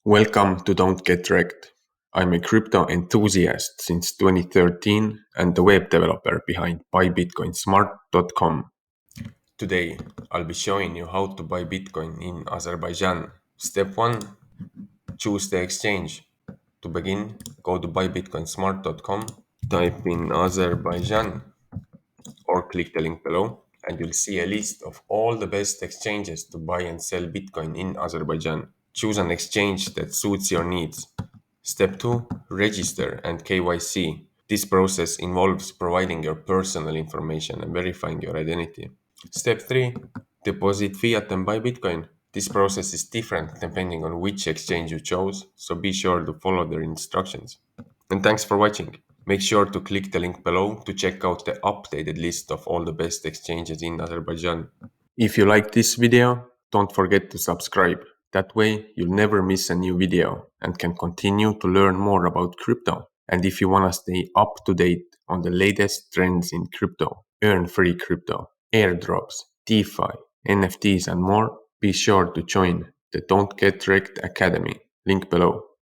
Welcome to Don't Get Wrecked. I'm a crypto enthusiast since 2013 and the web developer behind buybitcoinsmart.com. Today, I'll be showing you how to buy Bitcoin in Azerbaijan. Step 1. Choose the exchange. To begin, go to buybitcoinsmart.com, type in Azerbaijan or click the link below and you'll see a list of all the best exchanges to buy and sell Bitcoin in Azerbaijan. Choose an exchange that suits your needs. Step 2. Register and KYC. This process involves providing your personal information and verifying your identity. Step 3. Deposit fiat and buy Bitcoin. This process is different depending on which exchange you chose, so be sure to follow their instructions. And thanks for watching. Make sure to click the link below to check out the updated list of all the best exchanges in Azerbaijan. If you like this video, don't forget to subscribe. That way you'll never miss a new video and can continue to learn more about crypto. And if you want to stay up to date on the latest trends in crypto, earn free crypto, airdrops, DeFi, NFTs and more, be sure to join the Don't Get Wrecked Academy. Link below.